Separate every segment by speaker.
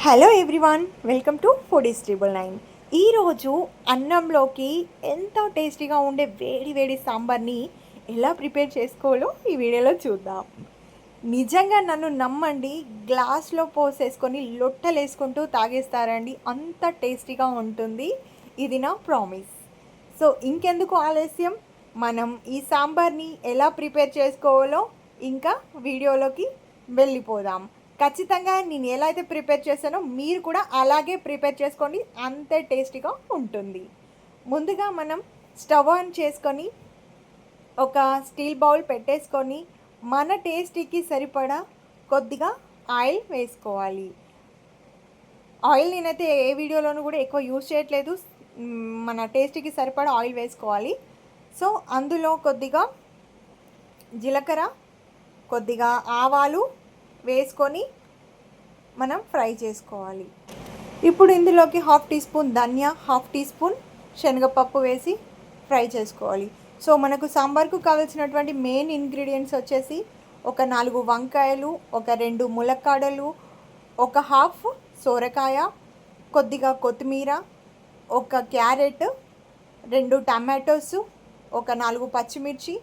Speaker 1: Hello everyone, welcome to foodies 999. ఈరోజు అన్నంలోకి ఎంతో టేస్టీగా ఉండే వేడి వేడి సాంబార్ని ఎలా ప్రిపేర్ చేసుకోవాలో ఈ వీడియోలో చూద్దాం. నిజంగా నన్ను నమ్మండి, గ్లాస్లో పోసేసుకొని లొట్టలేసుకుంటూ తాగేస్తారండి, అంత టేస్టీగా ఉంటుంది. ఇది నా ప్రామిస్. సో ఇంకెందుకు ఆలస్యం, మనం ఈ సాంబార్ని ఎలా ప్రిపేర్ చేసుకోవాలో ఇంకా వీడియోలోకి వెళ్ళిపోదాం. ఖచ్చితంగా నేను ఎలా అయితే ప్రిపేర్ చేశానో మీరు కూడా అలాగే ప్రిపేర్ చేసుకోండి, అంతే టేస్టీగా ఉంటుంది. ముందుగా మనం స్టవ్ ఆన్ చేసుకొని ఒక స్టీల్ బౌల్ పెట్టేసుకొని మన టేస్టీకి సరిపడా కొద్దిగా ఆయిల్ వేసుకోవాలి. ఆయిల్ నేనైతే ఏ వీడియోలోనూ కూడా ఎక్కువ యూజ్ చేయట్లేదు, మన టేస్టీకి సరిపడా ఆయిల్ వేసుకోవాలి. సో అందులో కొద్దిగా జీలకర్ర, కొద్దిగా ఆవాలు వేసుకొని మనం ఫ్రై చేసుకోవాలి. ఇప్పుడు ఇందులోకి 1/2 టీ స్పూన్ ధనియా, 1/2 టీ స్పూన్ శనగపప్పు వేసి ఫ్రై చేసుకోవాలి. సో మనకు సాంబార్కు కావాల్సినటువంటి మెయిన్ ఇంగ్రీడియంట్స్ వచ్చేసి ఒక 4 వంకాయలు, ఒక 2 ములక్కాడలు, ఒక 1/2 సోరకాయ, కొద్దిగా కొత్తిమీర, ఒక క్యారెట్, 2 టమాటోస్, ఒక 4 పచ్చిమిర్చి,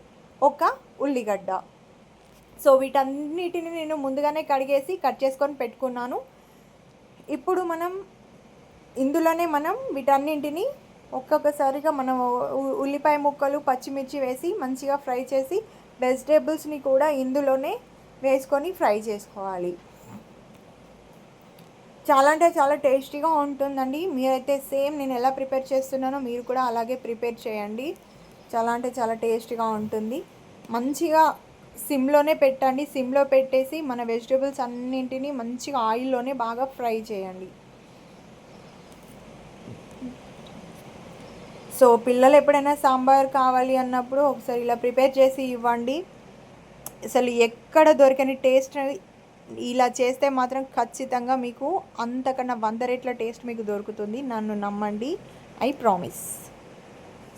Speaker 1: ఒక ఉల్లిగడ్డ. సో వీటన్నిటిని నేను ముందుగానే కడిగేసి కట్ చేసుకొని పెట్టుకున్నాను. ఇప్పుడు ఇందులోనే మనం వీటన్నింటిని ఒక్కొక్కసారిగా మనం ఉల్లిపాయ ముక్కలు, పచ్చిమిర్చి వేసి మంచిగా ఫ్రై చేసి వెజిటేబుల్స్ని కూడా ఇందులోనే వేసుకొని ఫ్రై చేసుకోవాలి. చాలా అంటే చాలా టేస్టీగా ఉంటుందండి. మీరైతే సేమ్ నేను ఎలా ప్రిపేర్ చేస్తున్నానో మీరు కూడా అలాగే ప్రిపేర్ చేయండి. చాలా అంటే చాలా టేస్టీగా ఉంటుంది. మంచిగా సిమ్లోనే పెట్టండి. సిమ్లో పెట్టేసి మన వెజిటేబుల్స్ అన్నింటినీ మంచిగా ఆయిల్లోనే బాగా ఫ్రై చేయండి. సో పిల్లలు ఎప్పుడైనా సాంబార్ కావాలి అన్నప్పుడు ఒకసారి ఇలా ప్రిపేర్ చేసి ఇవ్వండి. అసలు ఎక్కడ దొరకని టేస్ట్ ఇలా చేస్తే మాత్రం ఖచ్చితంగా మీకు అంతకన్నా 100 రెట్ల టేస్ట్ మీకు దొరుకుతుంది. నన్ను నమ్మండి, ఐ ప్రామిస్.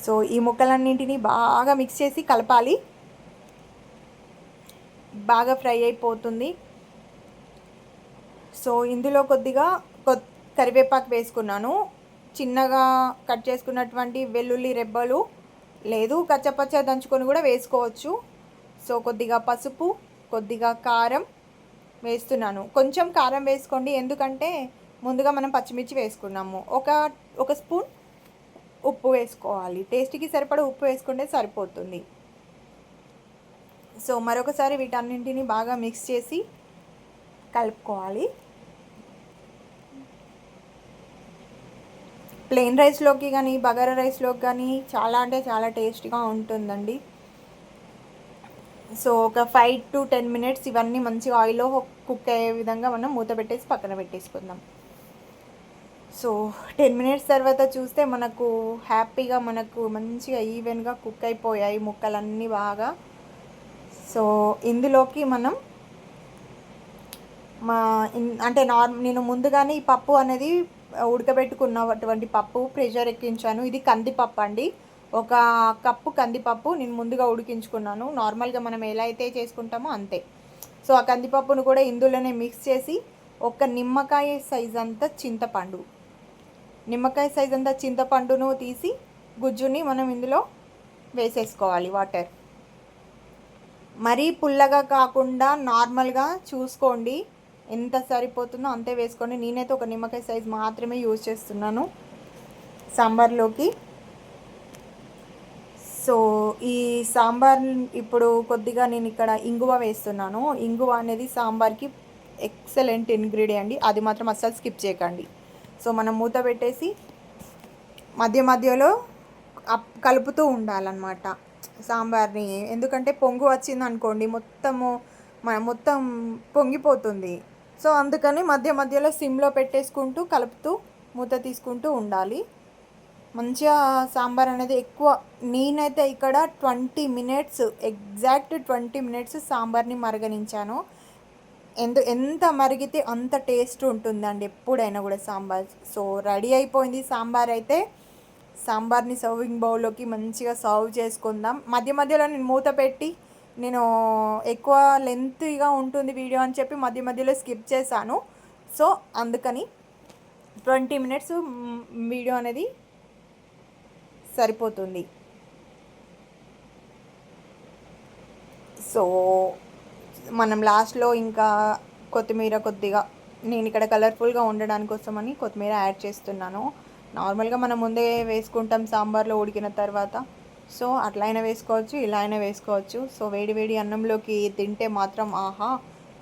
Speaker 1: సో ఈ ముక్కలన్నింటినీ బాగా మిక్స్ చేసి కలపాలి. బాగా ఫ్రై అయిపోతుంది. సో ఇందులో కొద్దిగా కరివేపాకు వేసుకున్నాను. చిన్నగా కట్ చేసుకున్నటువంటి వెల్లుల్లి రెబ్బలు, లేదు కచ్చపచ్చ దంచుకొని కూడా వేసుకోవచ్చు. సో కొద్దిగా పసుపు, కొద్దిగా కారం వేస్తున్నాను. కొంచెం కారం వేసుకోండి, ఎందుకంటే ముందుగా మనం పచ్చిమిర్చి వేసుకున్నాము. ఒక స్పూన్ ఉప్పు వేసుకోవాలి. టేస్ట్కి సరిపడా ఉప్పు వేసుకుంటే సరిపోతుంది. సో మరొకసారి వీటన్నింటిని బాగా మిక్స్ చేసి కలుపుకోవాలి. ప్లెయిన్ రైస్లోకి కానీ బగారా రైస్లోకి కానీ చాలా అంటే చాలా టేస్టీగా ఉంటుందండి. సో ఒక 5 to 10 మినిట్స్ ఇవన్నీ మంచిగా ఆయిల్లో కుక్ అయ్యే విధంగా మనం మూత పెట్టేసి పక్కన పెట్టేసుకుందాం. సో 10 మినిట్స్ తర్వాత చూస్తే మనకు హ్యాపీగా మంచిగా ఈవెన్గా కుక్ అయిపోయాయి ముక్కలన్నీ బాగా. సో ఇందులోకి మనం అంటే నేను ముందుగానే ఈ పప్పు అనేది ఉడకబెట్టుకున్నటువంటి పప్పు ప్రెషర్ ఎక్కించాను. ఇది కందిపప్పు అండి. 1 కప్పు కందిపప్పు నేను ముందుగా ఉడికించుకున్నాను. నార్మల్గా మనం ఎలా అయితే చేసుకుంటామో అంతే. సో ఆ కందిపప్పును కూడా ఇందులోనే మిక్స్ చేసి ఒక నిమ్మకాయ సైజ్ అంతా చింతపండును తీసి గుజ్జుని మనం ఇందులో వేసేసుకోవాలి. వాటర్ మరీ పుల్లగా కాకుండా నార్మల్గా చూసుకోండి, ఎంత సరిపోతుందో అంతే వేసుకోండి. నేనైతే ఒక నిమ్మకాయ సైజ్ మాత్రమే యూజ్ చేస్తున్నాను సాంబార్లోకి. సో ఈ సాంబార్ ఇప్పుడు కొద్దిగా నేను ఇక్కడ ఇంగువ వేస్తున్నాను. ఇంగువ అనేది సాంబార్కి ఎక్సలెంట్ ఇంగ్రీడియంట్, అది మాత్రం అస్సలు స్కిప్ చేయకండి. సో మనం మూత పెట్టేసి మధ్యలో కలుపుతూ ఉండాలన్నమాట సాంబార్ని. ఎందుకంటే పొంగు వచ్చింది అనుకోండి మొత్తం పొంగిపోతుంది. సో అందుకని మధ్యలో సిమ్లో పెట్టేసుకుంటూ కలుపుతూ మూత తీసుకుంటూ ఉండాలి. మంచిగా సాంబార్ అనేది నేనైతే ఇక్కడ 20 మినిట్స్, ఎగ్జాక్ట్ 20 మినిట్స్ సాంబార్ని మరగనించాను. ఎంత మరిగితే అంత టేస్ట్ ఉంటుందండి ఎప్పుడైనా కూడా సాంబార్. సో రెడీ అయిపోయింది సాంబార్ అయితే. సాంబార్ని సర్వింగ్ బౌల్లోకి మంచిగా సర్వ్ చేసుకుందాం. మధ్యలో నేను మూత పెట్టి నేను ఎక్కువ లెంత్గా ఉంటుంది వీడియో అని చెప్పి మధ్యలో స్కిప్ చేశాను. సో అందుకని 20 మినిట్స్ వీడియో అనేది సరిపోతుంది. సో మనం లాస్ట్లో ఇంకా కొత్తిమీర కొద్దిగా, నేను ఇక్కడ కలర్ఫుల్గా ఉండడానికి కోసమని కొత్తిమీర యాడ్ చేస్తున్నాను. నార్మల్గా మనం ముందే వేసుకుంటాం సాంబార్లో ఉడికిన తర్వాత. సో అట్లా అయినా వేసుకోవచ్చు, ఇలా అయినా వేసుకోవచ్చు. సో వేడి వేడి అన్నంలోకి తింటే మాత్రం ఆహా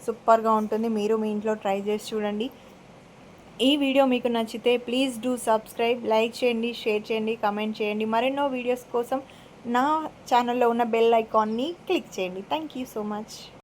Speaker 1: సూపర్గా ఉంటుంది. మీరు మీ ఇంట్లో ట్రై చేసి చూడండి. ఈ వీడియో మీకు నచ్చితే ప్లీజ్ డూ సబ్స్క్రైబ్, లైక్ చేయండి, షేర్ చేయండి, కమెంట్ చేయండి. మరెన్నో వీడియోస్ కోసం నా ఛానల్లో ఉన్న బెల్ ఐకాన్ని క్లిక్ చేయండి. Thank you so much.